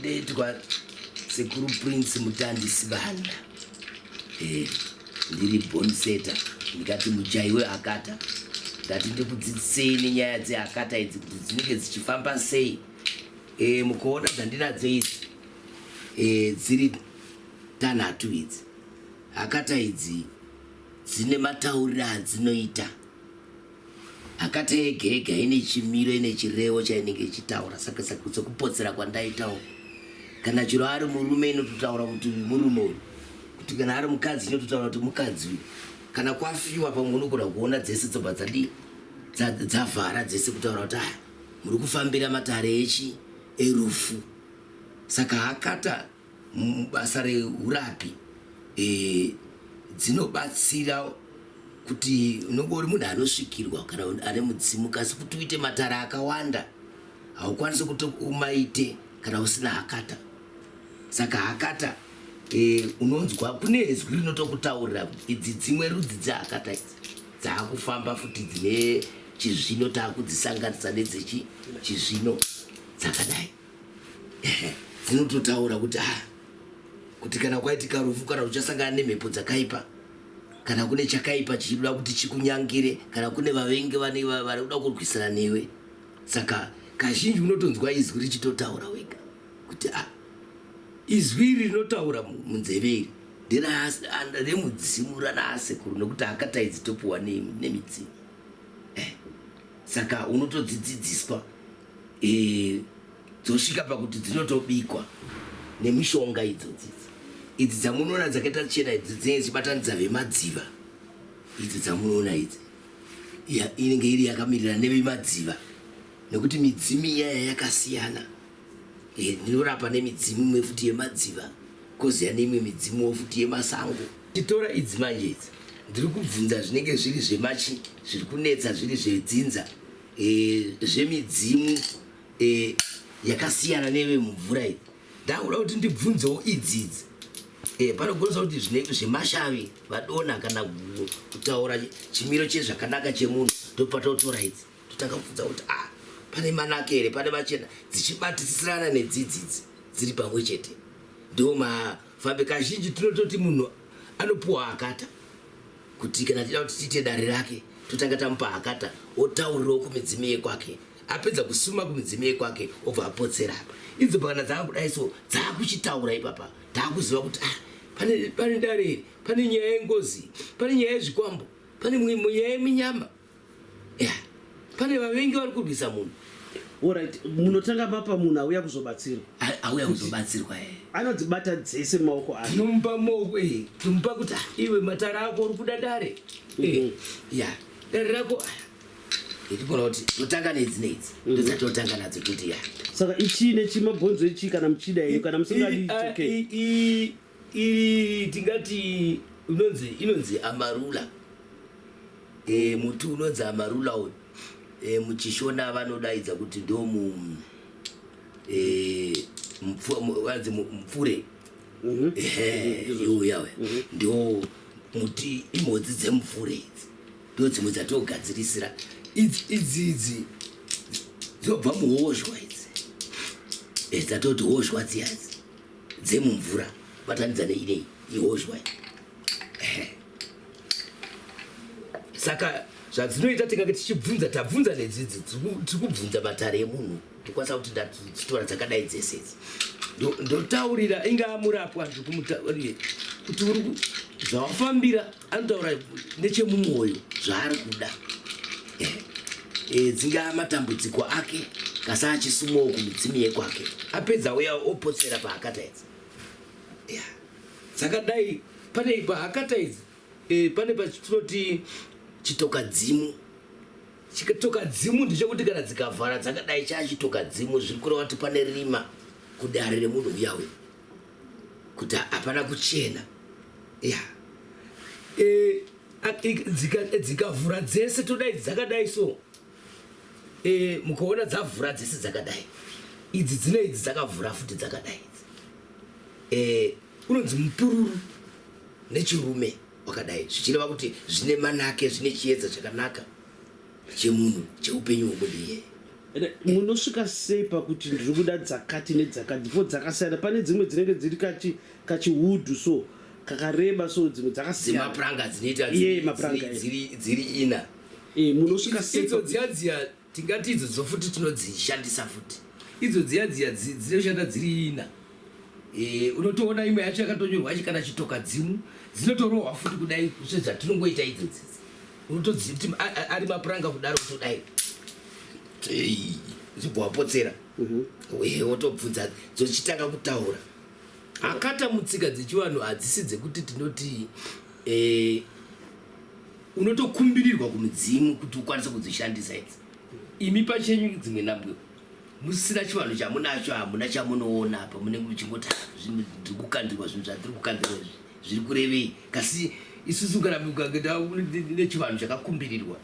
ndeitwa sekuru Prince Mutandisi Banda. Ndiri bonseta ndikati mujaiwe hakata ndati ndikudzidzisei nyaya dzehakata idzi kuti dzinenge dzichifamba sei. Mukuona dzandinadzo idzi dziri tanhatu idzi. Hakata idzi dzine matauriro adzinoita. Hakata yega yega ine chimiro ine chirevo chainenge ichitaura. Saka sokupotsera kwandaitawo kana chiro ari murume inototaura kuti murume uyu, kuti kana ari mukadzi inototaura kuti mukadzi uyu. Kana kwafiwa pamwe unogona kuona dzese dzobva dzavhara dzese kutaura kuti muri kufambira matare erufu. Saka hakata basa reurapi dzinobatsira kuti unenge uri munhu anosvikirwa kana ane mudzimu, kasi kuti uite matare akawanda haukwanisi kuti umaite kana usina hakata. Saka hakata unonzwa kune zwi rinotokutaurira idzi dzimwe rudzi dzehakata idzi dzaakufamba futi dzine chizvino taakudzisanganisa nedzechizvino dzakadai. Dzinototaura kuti kana kwaitika rufu kana uchasangana nemhepo dzakaipa kana kune chakaipa chichida kuti chikunyangire kana kune vavengi vari kuda kurwisana newe. Saka kazhinji unotonzwa izwi richitotaura wega kuti izwi iri rinotaura munzeve iri nderemudzimu ranaasekuru nekuti hakata idzi topuwa nemidzimu. Saka unotodzidzidziswa dzosvika pakuti dzinotobikwa nemishonga idzi dzamunoona dzakaita chena idzi dzinenge dzichibatanidza vemadziva. Idzi dzamunoona idzi inenge iri yakamirira nevemadziva nekuti midzimu iyaya yakasiyana. Ndinorapa nemidzimu imwe futi yemadziva koziya neimwe midzimu futi yemasango. Titora idzi manje idzi ndiri kubvunza zvinenge zviri zvemachi zviri kunetsa zviri zvedzinza zvemidzimu yakasiyana neve mumvura idzi. Ndakuda kuti ndibvunzewo idzidzi panogonisa kuti zvinenge zvemashavi vadona kana kutaura chimiro chezvakanaka chemunhu ndopatotora idzi totakabvunza kuti pane manakere pane machena dzichibatisirana nedzidzidzi dziri pamwe chete. Ndo mafambe kazhinji tinototi munhu anopuwa hakata kuti kana tida kuti tiite dare rake totanga tamupa hakata otaurirawo kumidzimu yekwake. Apedza kusuma kumidzimu yekwake obva apotsera apa. Idzo pakana dzakudai so dzakuchitaura ipapa taakuziva kuti pane dare, pane nyaya yengozi, pane nyaya yezvikwambo, pane nyaya yeminyama, pane vavengi vari kurwisa munhu. Alright, munotanga mapa munhu auya kuzobatsirwa. Auya kuzobatsirwa anodzibata dzese maoko ake. Tinomupa maoko tomupa kuti iwe matara ako uri kuda dare. Dare rako ndikona kuti totanga nedzi nedzi ndodzatotanga nadzo kuti saka ichi nechimabhonzo ichi kana muchida iyo kana musingadi okay. Tingati inonzi amarula. Muti unonzi amarula uyu muchishona vanodaidza kuti ndo wanzi mupfure. Iuyawe ndo muti imhodzi dzemupfure idzi ndo dzimwe dzatogadzirisira idzi dzobva muhozhwa idzi dzatoti hozhwa dziyadzi dzemumvura batanidza neinei ihozhwa. Saka zvadzinoita tikanga tichibvunza tabvunza nedzidzi tiri kubvunza matare emunhu tokwanisa kuti ndatitora dzakadai dzese idzi ndotaurira ingaa murapwa ndikumutaurire kuti uri zvawafambira anotaura nechemumwoyo zvaari kuda. Dzingaa matambudziko ake kasi achisumawo kumidzimu yekwake apedza uya opotsera pahakata idzi. Dzakadai pane pahakata idzi pane pachitinoti chitokadzimu. Chitokadzimu ndichokuti kana dzikavhara dzakadai chachitokadzimu zviri kureva kuti pane rima kudare remunhu uyawe kuti hapana kuchena. Dzikavhura dzese todai dzakadai so mukaona dzavhura dzese dzakadai idzi dzine idzi dzakavhura futi dzakadai idzi unonzi mupururu nechirume wakadai zvichireva kuti zvine manake zvine chiedza chakanaka chemunhu cheupenyu hwomunhu iye. munosvika sei pakuti ndiri kuda dzakati nedzakati fo dzakasiyana? Pane dzimwe dzinenge dziri kachihudhu so kakareba so dzimwe dzakasiyana dzemapuranga dzinoita mapuranga dziri ina. Munosvika sei idzo dziya tingati idzo dzofuti tinodzishandisa futi idzo dziya dzinoshanda dziri ina. Unotoona imwe yacho yakatonyorwa chikana chitoka dzimu dzinotorohwa futi kudai sezvatinongoita idzo dzidzi. Unotodziva kuti ari mapuranga kudaro kutodai zibwapotsera wotobvunza dzochitanga kutaura. Hakata mutsika dzechivanhu hadzisi dzekuti tinoti unotokumbirirwa kumudzimu kuti ukwanise kudzishandisa idzi. Imi pachenyu dzimwe nambwe musina chivanhu chamunacho hamuna chamunoona apa munenge muchingoti ndiri kukandirwa zvinhu zvatiri kukandirwa zviri kurevei. Kasi isusu kana nechivanhu chakakumbirirwa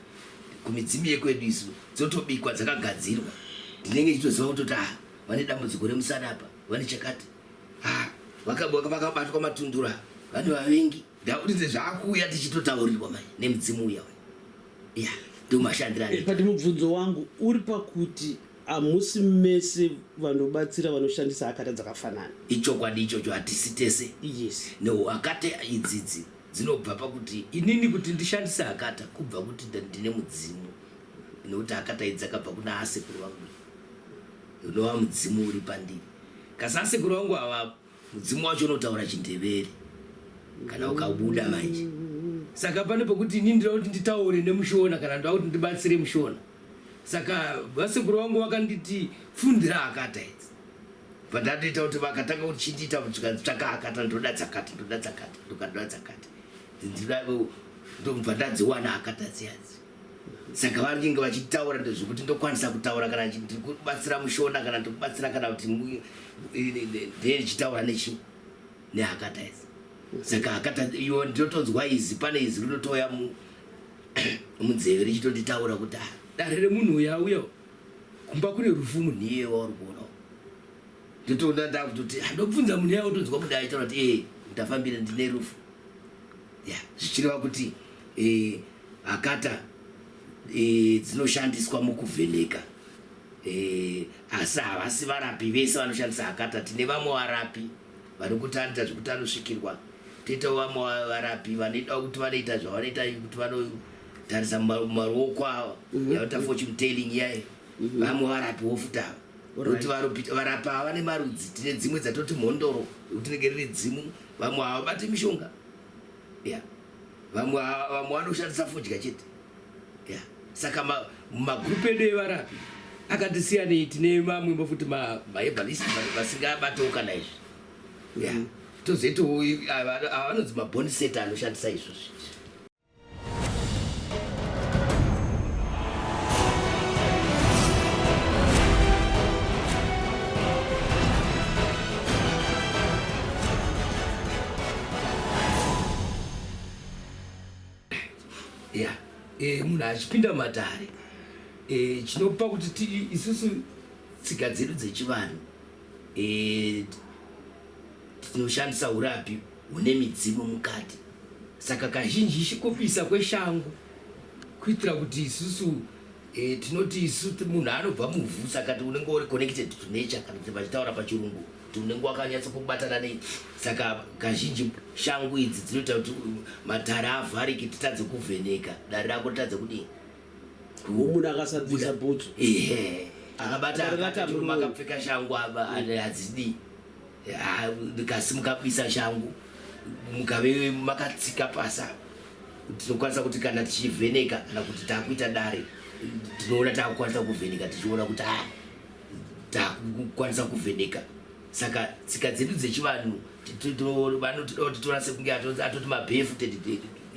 kumidzimu yekwedu isu dzotobikwa dzakagadzirwa. Ndinenge chitoziva kutoti vane dambudziko remusana apa vane chakati vakabatwa matundura vane vavengi ndakuti zvaakuuya tichitotaurirwa mai nemudzimu uya ndomashandira. Pati mubvunzo wangu uri pakuti hamusi mese vanobatsira vanoshandisa hakata dzakafanana. Ichokwadi ichocho hatisi tese. Yes. No, hakata idzidzi dzinobva pakuti inini kuti ndishandise hakata kubva kuti ndine mudzimu. Nokuti hakata idzi dzakabva kuna asekuru vangu unova mudzimu uri pandiri. Kasi asekuru vangu ava mudzimu wacho unotaura chindevere kana ukabuda manje. Saka pane pekuti inini ndinoda kuti nditaure nemushona kana ndoda kuti ndibatsire mushona. Saka vasekuru vangu vakanditi fundira hakata idzi. Pandatoita kuti vakatanga kuti chindiita tsvaka hakata ndoda dzakati ndoda dzakati ndobva ndadziwana hakata dziyadzi. Saka vanenge vachitaura ndezvekuti ndokwanisa kutaura kana ndiri kubatsira mushona kana ndiri kubatsira kana kuti ndichitaura nehakata idzi. Saka hakata iwo ndotonzwa izi pane izi rinotoya munzeve richitonditaura kuti dare remunhu uya kumba kune rufu munhu iye wauri kuonawo. Ndotoona ndakutoti ndobvunza munhu iye utonzwa munhu aitaura kuti ndafambira ndine rufu. Zvichireva kuti hakata dzinoshandiswa mukuvheneka. Asi havasi varapi vese vanoshandisa hakata. Tine vamwe varapi vari kutandita zvekuti anosvikirwa. Toitawo vamwe varapi vanoita kuti vanoita zvavanoita kuti vanotarisa maruoko avo yaita fortune telling yayo. Vamwe varapi wofutava kuti varapi ava vane marudzi. Tine dzimwe dzatoti mhondoro kuti tinenge riri dzimu. Vamwe havabati mishonga. Vamwe vanoshandisa fodya chete. Saka magrupu edu evarapi akatisiyanei. Tine vamwe mafuti mahebalist vasingabatawo kana izvi. Tozoitawo avanonzi mabhoni seta anoshandisa izvozvi. Munhu achipinda matare chinopa kuti isusu tsika dzedu dzechivanhu tinoshandisa urapi hune midzimu mukati. Saka kazhinji chikupisa kweshangu kuitira kuti isusu tinoti isusu munhu anobva muvhu. Saka unenge uri connected to nature kana kuti vachitaura pachirungu kuti unenge wakanyatsa kubatana nei. Saka kazhinji shangu idzi dzinoita kuti matare avharike titadze kuvheneka dare rako ritadze kudii. Munhu akasadzisa bhutsu akabata hakata makapfeka shangu hadzidii. Kasi mukabisa shangu mukave makatsika pasa tinokwanisa kuti kana tichivheneka kana kuti takuita dare tinoona takukwanisa kuvheneka tichiona kuti takukwanisa kuvheneka. Saka tsika dzedu dzechivanhu vanotoda kuti tonase kunge atoti mabefted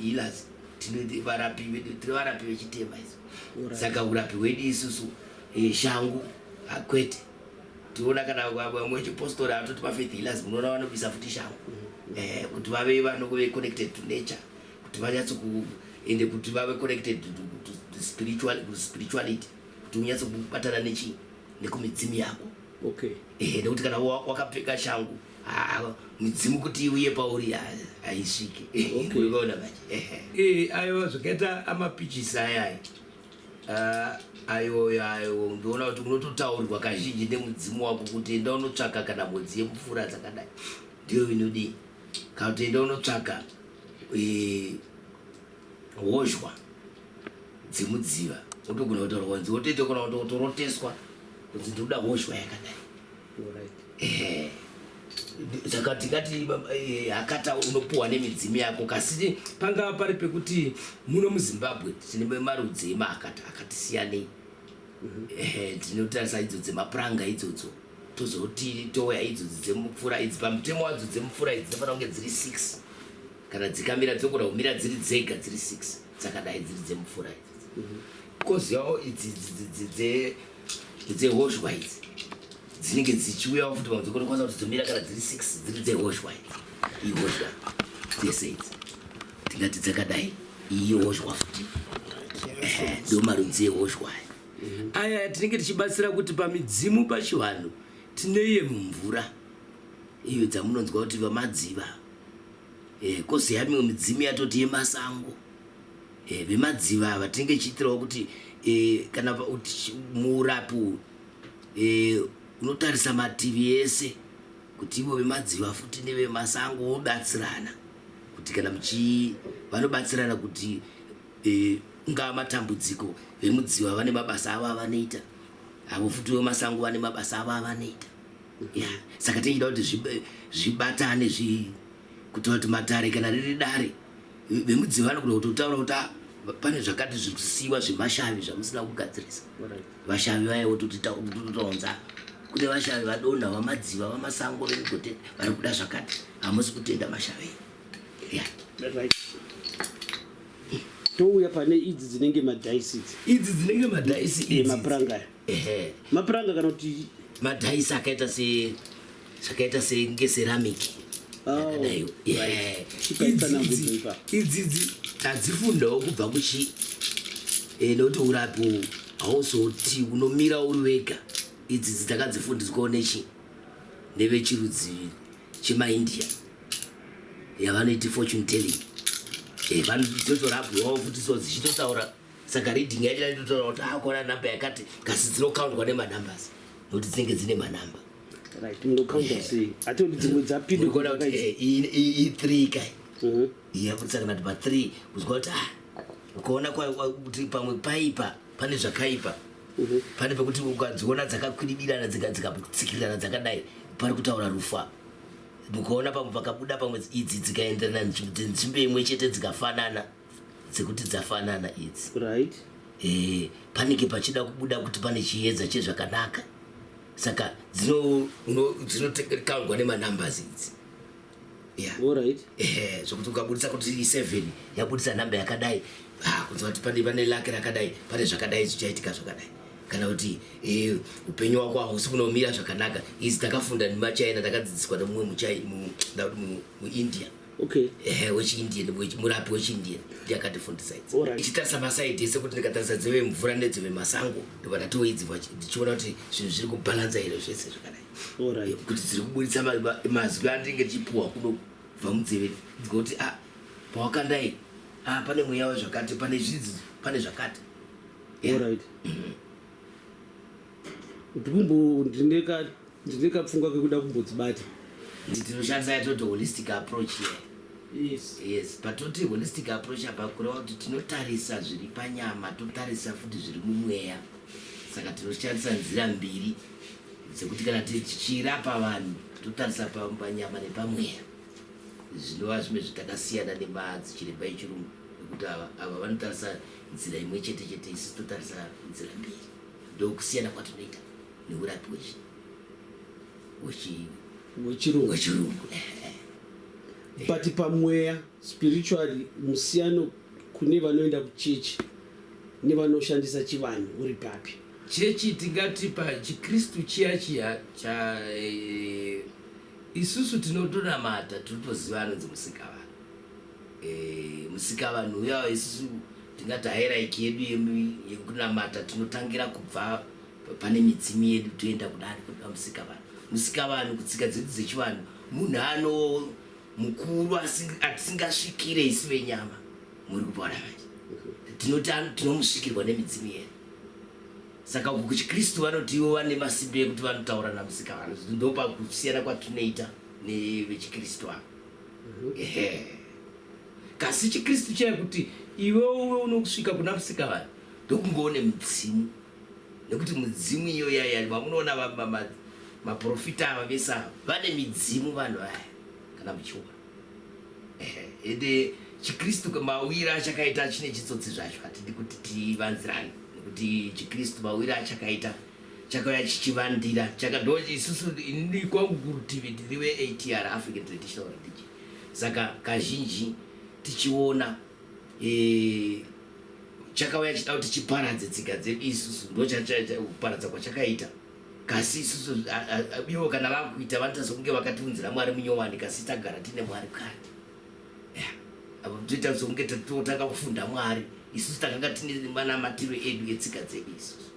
healers. Tine varapi vechitema izvo. Saka urapi hwedu isusu shangu hakwete. Tiona kana vamwe vechipostori atoti mafaith healers munoona vanobisa futi shangu kuti vave vanove connected to nature, kuti vanyatso ende kuti vave connected to spirituality, kuti unyatso kubatana nekumidzimu yako. Nekuti kana wakapfeka shangu midzimu kuti iuye pauri haisvike. Unoona manje aiwa zvakaita amapichisi ayaya ayo ndoona kuti unototaurirwa kazhinji nemudzimu wako kuti enda unotsvaka kana mwedzi yemupfura dzakadai ndiyo inodii kana kuti enda unotsvaka hozhwa dzemudziva utogona kutaura kwanzi wotoite kana kutoroteswa kuti ndoda hozhwa yakadai saka tingati hakata unopuwa nemidzimu yako kasi pangava pari pekuti muno muzimbabwe tine marudzi emahakata akatisiyanei tinotarisa idzo dzemapuranga idzodzo tozoti touya idzodzi dzemupfura idzi pamutemo wadzo dzemupfura idzi dzinofanira kunge dziri 6 kana dzikamira dzogona kumira dziri dzega dziri 6 dzakadai dziri dzemupfura idzi kozi yawo idzi dzehozhwa idzi dzinenge dzichiuyawo futi pamwe dzokwanisa kuti dzomira kana dziri 6 dziri dzehozhwa ihozhwa dzese idzi tingati dzakadai iyi hozhwa futi ndo marudzi ehozhwa aya tinenge tichibatsira kuti pamidzimu pachivanhu tine iye mumvura iyo dzamunonzwa kuti vamadziva kozi yamimwe midzimu yatoti yemasango vemadziva ava tinenge tichiitirawo kuti kana muurapu unotarisa mativi ese kuti ivo vemadziva futi nevemasango vobatsirana kuti kana vanobatsirana kuti ungava matambudziko vemudziva vane mabasa avo avanoita avo futi vemasango vane mabasa avo avanoita saka tichida kuti zvibatane kutaura kuti matare kana riri dare vemudziva vanogona kutotaura kuti pane zvakati zviri kusiyiwa zvemashavi zvamusina kugadzirisa vashavi vaya vototaunza kune vashavi vadonha vamadziva vamasango vemigoteni vari kuda zvakati hamusi kutenda mashavi touya pane idzi dzinenge madhaisi idzi dzinenge madhaisi mapuranga mapuranga kana kuti madhaisi akaita sengeseramiki yakadaiwo idzidzi tadzifundawo kubva nekuti urapu hauzoti unomira uri wega idzidzi takadzifundiswawo nevechirudzi chemaindia yavanoiti fortune telling vanototorabhwawo futi so dzichitotaura saka reading yacho itotaura kuti akona namba yakati kasi dzinokauntwa nemanambers nokuti dzinenge dzine manamba i3 kai yaputisa kana kuti pa3 uzwa kuti ukaona kuti pamwe paipa pane zvakaipa pane pekuti ukadziona dzakakwiribirana dzikatsikirana dzakadai pari kutaura rufa mukaona pamwe pakabuda pamwe idzi dzikaenderana nzvimbo imwe chete dzikafanana dzekuti dzafanana idzi panenge pachida kubuda kuti pane chiedza chezvakanaka saka dzinotekaungwa nemanambers idzi zvokuti ukabudisa kuti 7 yabudisa namba yakadai kunzwa kuti pane lake rakadai pane zvakadai zvichaitika zvakadai kana kuti upenyu wako hausi kunomira zvakanaka idzi takafunda nemachina takadzidziswa nemumwe muindia wechiindian murapi wechiindian ndiakatifundisa idzi ichitarisa masaidi ese kuti ndikatarisa dzeve mvura nedzeve masango ndobva ndatoidzivwa ndichiona kuti zvinhu zviri kubhalansa iro zvese zvakadai kuti dziri kubudisa mazwi andinenge tichipuhwa kunobva munzeve kuti pawakandai pane mweya wezvakati pane zvidzi pane zvakati ndinekapfungwa kekuda kumbodzibata tinoshandisa yatoti holistic approach yes patoti holistic approach apa kureva kuti tinotarisa zviri panyama totarisa futi zviri mumweya saka tinoshandisa nzira mbiri dzekuti kana tichirapa vanhu totarisa panyama nepamweya zvinova zvimwe zvitakasiyana nemadzichiremba yechirungu nekuti ava vanotarisa nzira imwe chete chete isi totarisa nzira mbiri ndokusiyana kwatinoita neurapi wechirungu but pamweya spiritually musiyano kune vanoenda kuchechi nevanoshandisa chivanhu uri papi chechi tingati pachikristu chiya isusu tinotonamata tinotoziva anonzi musikavanhu musikavanhu uya isusu tingati hairaiki yedu yekunamata tinotangira kubva pane midzimu yedu toenda kudani kuda musikavanhu kutsika dzedu dzechivanhu munhu mukuru atisingasvikire isi venyama muri kupona vachi tinomusvikirwa nemidzimu yedu saka kuchikristu vanoti ivo vane masimba ekuti vanotaura namusikana ndopa kusiyana kwatunoita nevechikristu ava. Kasi chikristu chaya kuti iwewe unosvika kuna musikana ndokungoone mudzimu, nekuti mudzimu iyo yaya vamunoona maprofita ava vese ava vane midzimu vanhu vaya kana muchiona. Ende chikristu mawiri achakaita chine chitsotsi zvacho, hatidi kuti tivanzirane, nekuti chikristu mawiri achakaita chakauya chichivandira ndo isusu ini kwangu kurutivi ndiriwe ATR, African Traditional Religion. Saka kazhinji tichiona chakauya chida kuti chiparadze tsika dzedu isusu, ndo kuparadza kwachakaita. Kasi isusu ivo kana vakuita vanotariswa kunge vakatiunzira Mwari munyowani, kasi tagara tine Mwari kare. Toitariswa kunge totanga kufunda Mwari, isusu takanga tine manamatiro edu etsika dzedu isusu.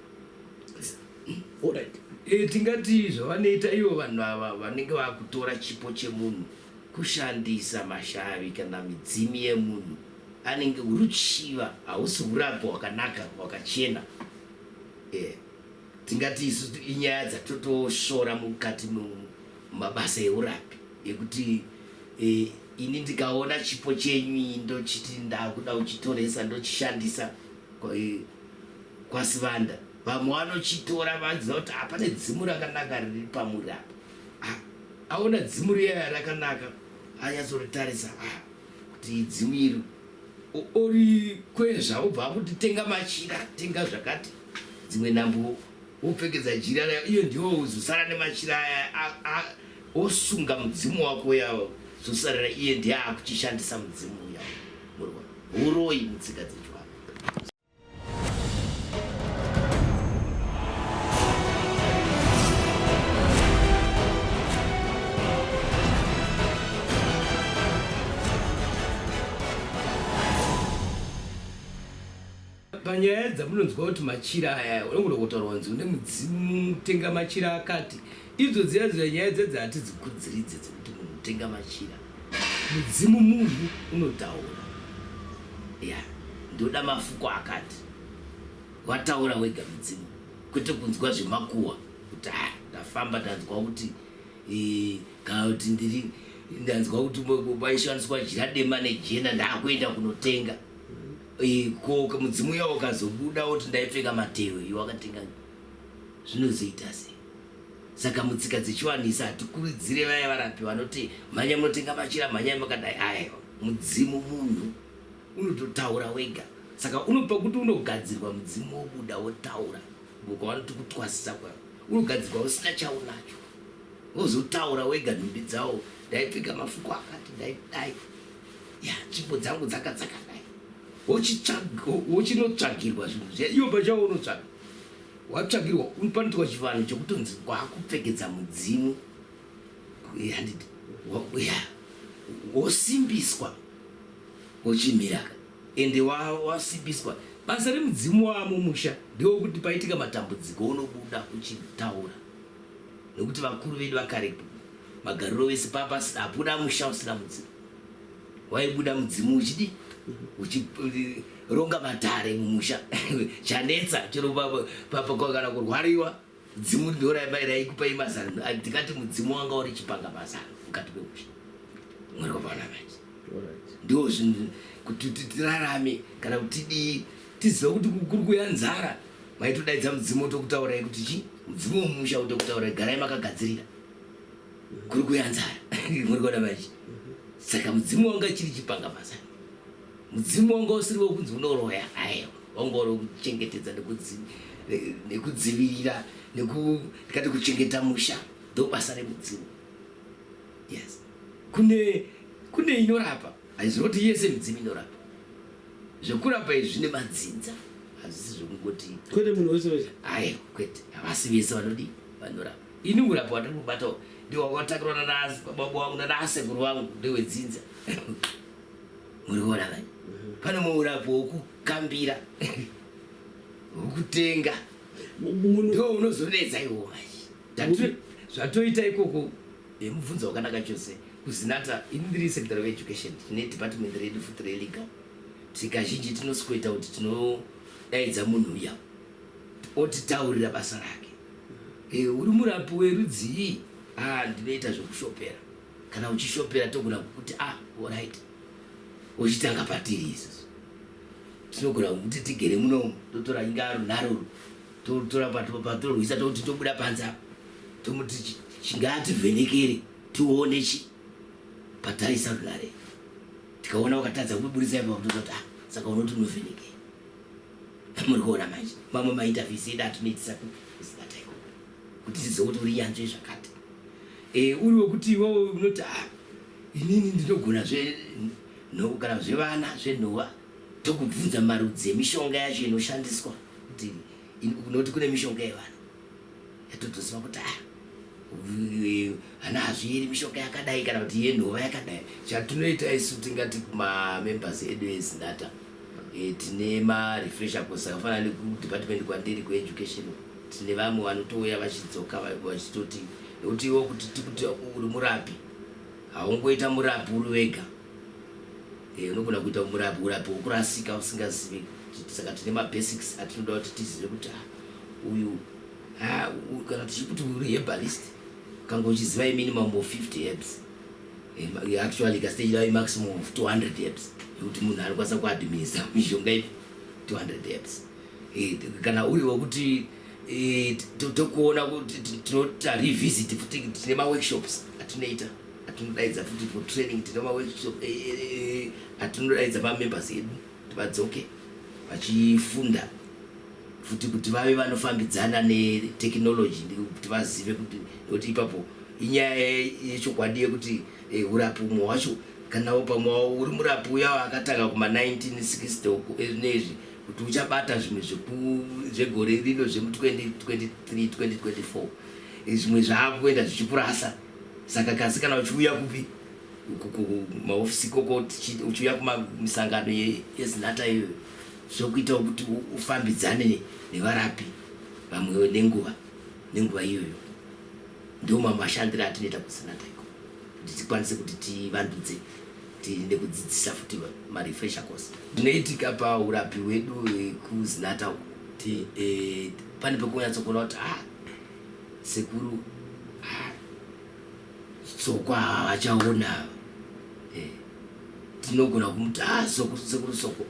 Tingati zvavanoita ivo vanhu ava vanenge vakutora chipo chemunhu kushandisa mashavi kana midzimu yemunhu, anenge ruchiva, hausi urapa hwakanaka hwakachena. Tingati isusu inyaya dzatotoshora mukati mumabasa eurapi, ekuti ini ndikaona chipo chenyu ndochiti ndakuda kuchitoresa ndochishandisa kwasivanda, vamwe vanochitora vaziva kuti hapane dzimu rakanaka riri pamuri apa. Aona dzimu riya rakanaka anyatsotarisa kuti dzimu iri ori kwezva ubva kuti tenga machira, tenga zvakati, dzimwe nambo upfekedza jira rayo, iyo ndiwo uzosara nemachira aya osunga mudzimu wako yawo, zosarira iye ndiye akuchishandisa mudzimu yawo. Uroi mutsika dzedu. Panyaya dzamunonzwa kuti machira aya unongoda kutaura kunzi une mudzimu tenga machira akati, idzo dziya nyaya dzedzi hatidzikudziridze dzekuti munhu tenga machira. Mudzimu munhu unotaura, ndoda mafuko akati, wataura wega mudzimu, kwete kunzwa zvemakuhwa kuti ndafamba ndanzwa kuti kana kuti ndanzwa kuti vaishandiswa jira dema nejena ndakuenda kunotenga. Ko mudzimu yawo ukazobuda kuti ndaipfeka matehwe iwe wakatenga, zvinozoita sei? Saka mutsika dzichiwanisa hatikurudzire vaya varapi vanoti mhanya munotenga machira, mhanya makadai. Aiwa, mudzimu munhu unototaura wega. Saka unopa kuti unogadzirwa mudzimu wobuda wotaura, ukavanoti kutwasisa kwayo unogadzirwa usina chaunacho, wozotaura wega nhumbi dzawo, ndaipfeka mafuko akati, ndaidai, nzvimbo dzangu dzakadzakadai. Wochinotsvagirwa zvinhu zviya, iwo pachawo unotsvaga, watsvagirwa unopanitirwa chivanhu chokutonzi wakupfekedza mudzimu, wosimbiswa wochimiraka. Ende wasimbiswa, basa remudzimu wamumusha ndewokuti paitika matambudziko unobuda uchitaura, nekuti vakuru vedu vakare magariro vese papasi hapuna musha usina mudzimu. Waibuda mudzimu uchidi uchironga matare mumusha chanetsa chero kana kurwariwa, dzimu ndo raikupai mazano. Tikati mudzimu wanga uri chipanga mazano mukati memusha. Mwari wapana manje ndo zvinhu kuti tirarame kana kuti tizive kuti kuri kuya nzara, maitodaidza mudzimu tokutaurai kuti chi mudzimu womumusha utokutaurai garai makagadzirira, kuri kuya nzara. Mwari kuona manje. Saka mudzimu wanga chiri chipanga mazano, mudzimu wanga usiri wokunzi unoroya, aiwa, wanga uri kuchengetedza nekudzivirira tikati kuchengeta musha, ndo basa remudzimu. Yes, kune inorapa, hazvinoti yese midzimu inorapa. Zvekurapa izvi zvine madzinza, hazvisi zvokungoti kwete munhu wese wese. Aiwa, kwete, havasi vese vanodi vanorapa. Ini urapa watiri kubatawo ndiwakatakirwa nababa wangu nanasekuru wangu ndewedzinza. Muri kuona vai? Pane muurapo wokukambira, wokutenga, ndo unozonetsa iwo manje. Zvatoita ikoko mubvunzo wakanaka chose. Kuzinata ini ndiri secretary of education, tine department redu futi relegal. Tikazhinji tinosweta kuti tinodaidza munhu uya otitaurira basa rake. Uri murapi werudzi ndinoita zvokushopera. Kana uchishopera togona kuti alright uchitanga patiri isusu tinogona kuti tigere munomu totora inga runharo totora patorwisa tokuti tobuda panze apa tomuti chingativhenekere tione patarisa runhare tikaona wakatadza kububurisa ipa kutoti saka unoti unovhenekera. Muri kuona manje mamwe mainterviews edu atinoitisa kuzinataiko kuti tizokuti uri yanzve zvakati uri wekuti iwewe unoti inini ndinogona kana zvevana zvenhova tokubvunza marudzi emishonga yacho inoshandiswa kuti unoti kune mishonga yevana yatotoziva kuti hana hazviri mishonga yakadai kana kuti yenhova yakadai. Chatinoita isu tingati kumamembers edu ezinata tine marefresher course akafanana nekudepartment kwandiri kueducation tine vamwe vanotouya vachidzoka vachitoti nekuti iwo kuti tikuti uri murapi haungoita murapi uri wega unogona kuita murapi wokurasika usingazivi. Saka tine mabasics atinoda kuti tizive kuti uyu kana tichikuti uri herbalist kanga uchiziva minimum of 50 herbs actually kastage lavi maximum of 200 herbs yekuti munhu anokwanisa kuadministra mishonga ipi 200 herbs. Kana uri wokuti tokuona kuti tinota revisit futi tine maworkshops atinoita atinodaidza futi for training tine maworkshop atinodaidza pamembers edu kuti vadzoke vachifunda futi kuti vave vanofambidzana netechnology kuti vazive kuti ipapo inyaya yechokwadi yekuti urapi umwe wacho kana pamwe uri murapi uya akatanga kuma 1960 nezvi kuti uchabata zvimwe zvegore rino zvemu2023 2024 zvimwe zvaakuenda zvichikurasa. Saka kasi kana uchiuya kupi maofisi koko uchiuya kumisangano yezinata iyoyo zvokuita kuti ufambidzane nevarapi vamwe nenguva iyoyo. Ndio mashandiro atinoita kuzinata iko kuti tikwanise kuti tivandudze nekudzidzisa futi marefresher course. Tinoitika paurapi hwedu kuzinata kuti pane pekunyatsokuona kuti sekuru tsoko havachaona tinogona kumuti sekuru soko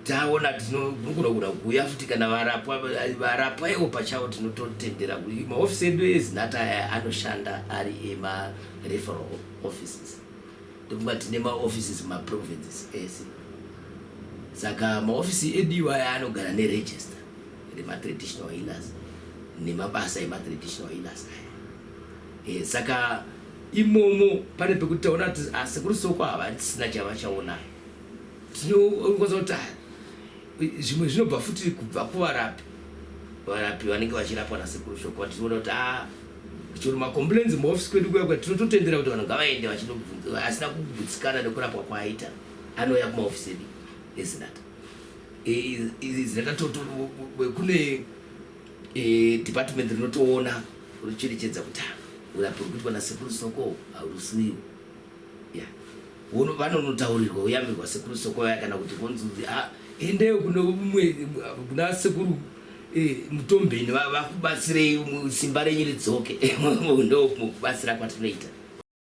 taona tinogona kuuya futi kana varapwa ivo pachavo tinototendera kuti maofisi edu ezinata aya anoshanda ari ema-referral offices. Ndokunga tine maoffices mumaprovinces ese. Saka maofisi edu iwaya anogara neregister rematraditional healers nemabasa ematraditional healers aya. Saka imomo pane pekuti taona kuti sekuru soko havasina chavachaona. Tinokwanisa kuti zvimwe zvinobva futi kubva kuvarapi vanenge vachirapwa nasekuru soko tichiona kuti chero macomplaints muofisi kwedu kuya tinototendera kuti vanhu ngavaende vachindobvunza asina kugutsikana nekurapwa kwaaita anouya kumaofisi edu ezinata. Zinata kune department rinotoona richicherechedza kuti urapi rikuitwa nasekuru soko haurusiwiwo. Vanonotaurirwa uyambirwa sekuru soko yaya kana kuti vonzudzi endeyo kuna sekuru mutombeni vakubatsirei simba renyu ridzoke. Ndo mukubatsira kwatinoita.